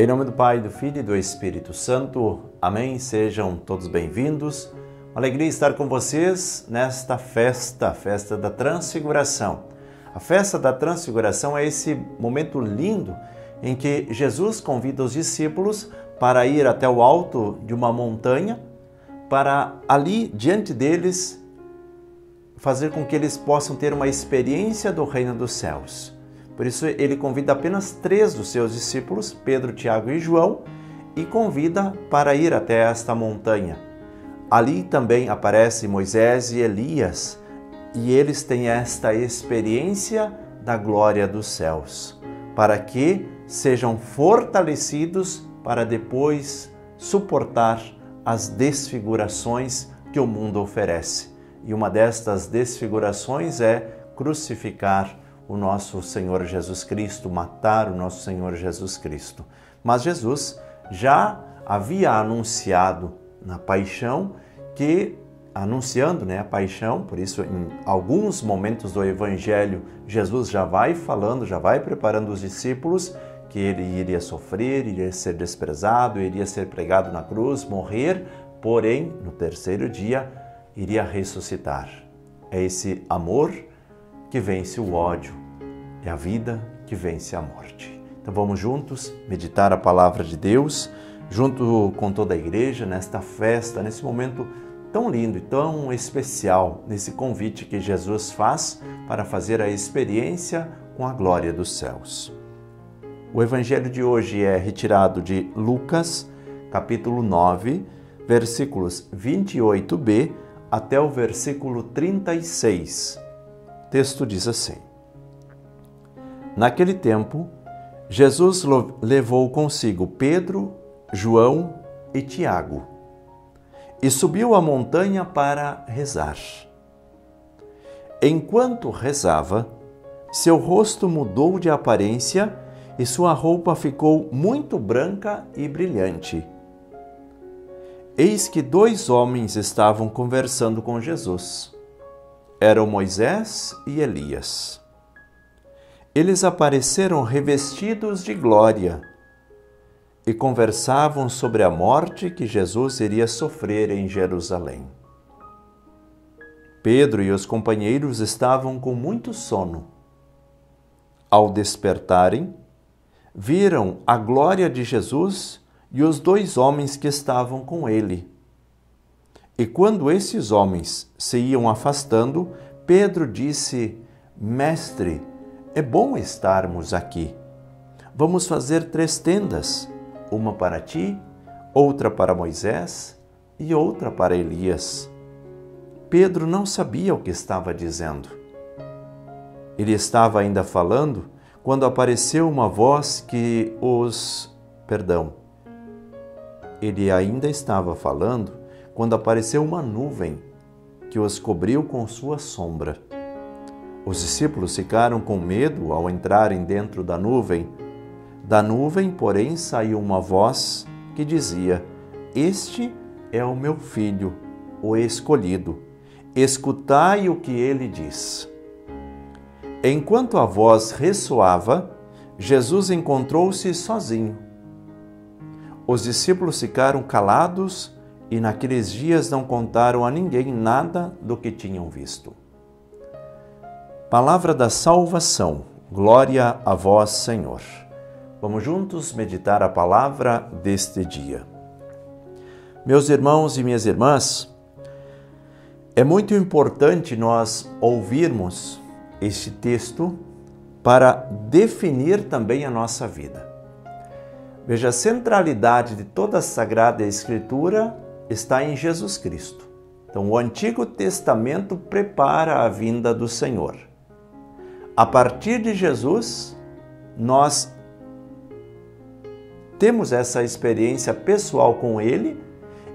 Em nome do Pai, do Filho e do Espírito Santo. Amém. Sejam todos bem-vindos. Uma alegria estar com vocês nesta festa da Transfiguração. A festa da Transfiguração é esse momento lindo em que Jesus convida os discípulos para ir até o alto de uma montanha, para ali, diante deles, fazer com que eles possam ter uma experiência do reino dos céus. Por isso, ele convida apenas 3 dos seus discípulos, Pedro, Tiago e João, e convida para ir até esta montanha. Ali também aparecem Moisés e Elias, e eles têm esta experiência da glória dos céus, para que sejam fortalecidos para depois suportar as desfigurações que o mundo oferece. E uma destas desfigurações é crucificar o nosso Senhor Jesus Cristo, matar o nosso Senhor Jesus Cristo. Mas Jesus já havia anunciado na paixão anunciando a paixão, por isso em alguns momentos do Evangelho, Jesus já vai falando, já vai preparando os discípulos que ele iria sofrer, iria ser desprezado, iria ser pregado na cruz, morrer, porém, no 3º dia, iria ressuscitar. É esse amor que vence o ódio, é a vida que vence a morte. Então vamos juntos meditar a palavra de Deus, junto com toda a igreja, nesta festa, nesse momento tão lindo e tão especial, nesse convite que Jesus faz para fazer a experiência com a glória dos céus. O evangelho de hoje é retirado de Lucas, capítulo 9, versículos 28b até o versículo 36. O texto diz assim: Naquele tempo, Jesus levou consigo Pedro, João e Tiago e subiu a montanha para rezar. Enquanto rezava, seu rosto mudou de aparência e sua roupa ficou muito branca e brilhante. Eis que 2 homens estavam conversando com Jesus. Eram Moisés e Elias. Eles apareceram revestidos de glória e conversavam sobre a morte que Jesus iria sofrer em Jerusalém. Pedro e os companheiros estavam com muito sono. Ao despertarem, viram a glória de Jesus e os 2 homens que estavam com ele. E quando esses homens se iam afastando, Pedro disse: Mestre, é bom estarmos aqui. Vamos fazer 3 tendas, uma para ti, outra para Moisés e outra para Elias. Pedro não sabia o que estava dizendo. Ele estava ainda falando quando apareceu uma voz que Ele ainda estava falando quando apareceu uma nuvem que os cobriu com sua sombra. Os discípulos ficaram com medo ao entrarem dentro da nuvem. Da nuvem, porém, saiu uma voz que dizia: Este é o meu filho, o escolhido. Escutai o que ele diz. Enquanto a voz ressoava, Jesus encontrou-se sozinho. Os discípulos ficaram calados e naqueles dias não contaram a ninguém nada do que tinham visto. Palavra da salvação. Glória a vós, Senhor. Vamos juntos meditar a palavra deste dia. Meus irmãos e minhas irmãs, é muito importante nós ouvirmos este texto para definir também a nossa vida. Veja, a centralidade de toda a Sagrada Escritura está em Jesus Cristo. Então, o Antigo Testamento prepara a vinda do Senhor. A partir de Jesus, nós temos essa experiência pessoal com Ele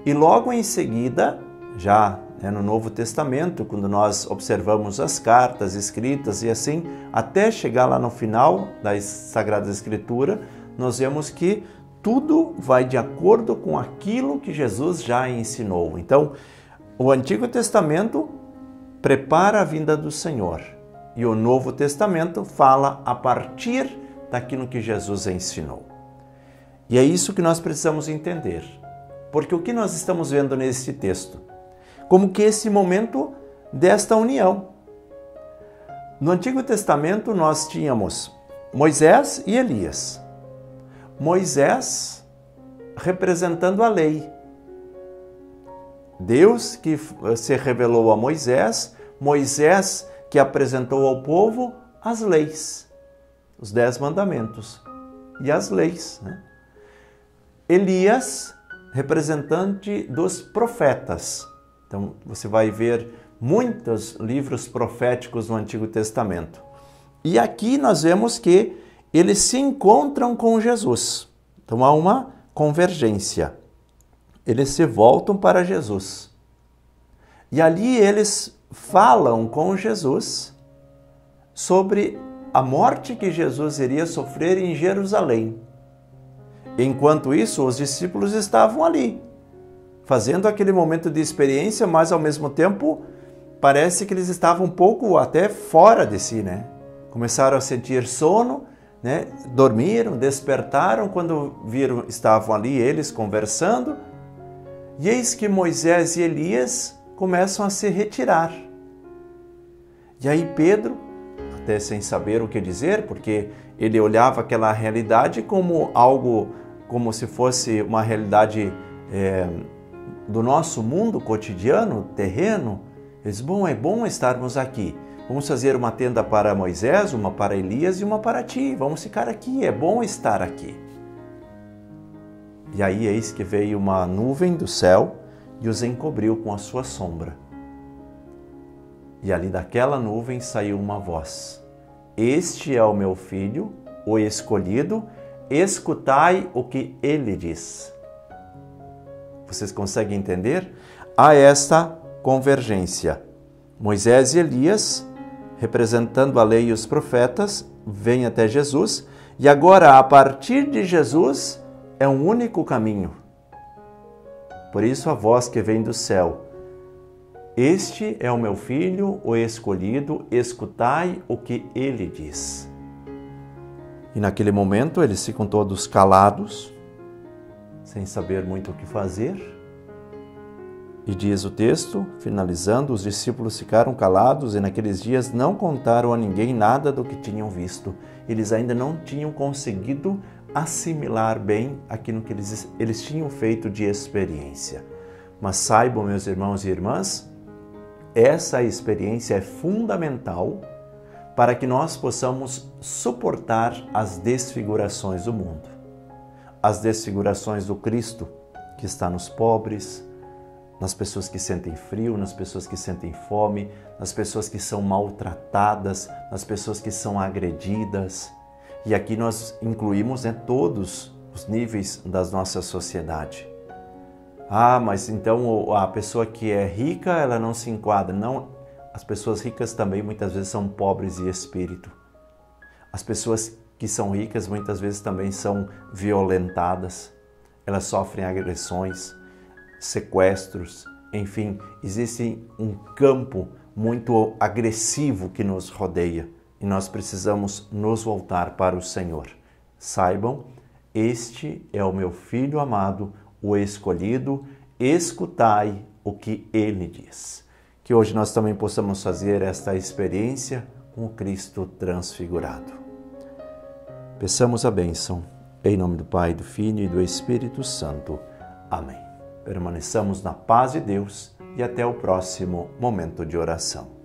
e logo em seguida, já no Novo Testamento, quando nós observamos as cartas escritas e assim, até chegar lá no final da Sagrada Escritura, nós vemos que tudo vai de acordo com aquilo que Jesus já ensinou. Então, o Antigo Testamento prepara a vinda do Senhor e o Novo Testamento fala a partir daquilo que Jesus ensinou. E é isso que nós precisamos entender. Porque o que nós estamos vendo nesse texto? Como que esse momento desta união. No Antigo Testamento nós tínhamos Moisés e Elias. Moisés representando a lei. Deus que se revelou a Moisés, Moisés que apresentou ao povo as leis, os 10 mandamentos e as leis, né? Elias, representante dos profetas. Então, você vai ver muitos livros proféticos no Antigo Testamento. E aqui nós vemos que eles se encontram com Jesus. Então, há uma convergência. Eles se voltam para Jesus. E ali eles falam com Jesus sobre a morte que Jesus iria sofrer em Jerusalém. Enquanto isso, os discípulos estavam ali, fazendo aquele momento de experiência, mas ao mesmo tempo parece que eles estavam um pouco até fora de si, né? Começaram a sentir sono, né? Dormiram, despertaram, quando viram, estavam ali eles conversando, e eis que Moisés e Elias começam a se retirar. E aí Pedro, até sem saber o que dizer, porque ele olhava aquela realidade como algo, como se fosse uma realidade do nosso mundo cotidiano, terreno. Ele diz, bom, é bom estarmos aqui. Vamos fazer uma tenda para Moisés, uma para Elias e uma para ti. Vamos ficar aqui, é bom estar aqui. E aí eis que veio uma nuvem do céu e os encobriu com a sua sombra. E ali daquela nuvem saiu uma voz. Este é o meu filho, o escolhido, escutai o que ele diz. Vocês conseguem entender? Há esta convergência. Moisés e Elias, representando a lei e os profetas, vêm até Jesus, e agora, a partir de Jesus, é um único caminho. Por isso a voz que vem do céu. Este é o meu filho, o escolhido, escutai o que ele diz. E naquele momento eles ficam todos calados, sem saber muito o que fazer. E diz o texto, finalizando, os discípulos ficaram calados e naqueles dias não contaram a ninguém nada do que tinham visto. Eles ainda não tinham conseguido assimilar bem aquilo que eles tinham feito de experiência. Mas saibam, meus irmãos e irmãs, essa experiência é fundamental para que nós possamos suportar as desfigurações do mundo. As desfigurações do Cristo, que está nos pobres, nas pessoas que sentem frio, nas pessoas que sentem fome, nas pessoas que são maltratadas, nas pessoas que são agredidas. E aqui nós incluímos todos os níveis da nossa sociedade. Ah, mas então a pessoa que é rica, ela não se enquadra. Não, as pessoas ricas também muitas vezes são pobres de espírito. As pessoas que são ricas muitas vezes também são violentadas. Elas sofrem agressões, sequestros, enfim, existe um campo muito agressivo que nos rodeia e nós precisamos nos voltar para o Senhor. Saibam, este é o meu Filho amado, o escolhido, escutai o que ele diz. Que hoje nós também possamos fazer esta experiência com o Cristo transfigurado. Peçamos a bênção, em nome do Pai, do Filho e do Espírito Santo. Amém. Permaneçamos na paz de Deus e até o próximo momento de oração.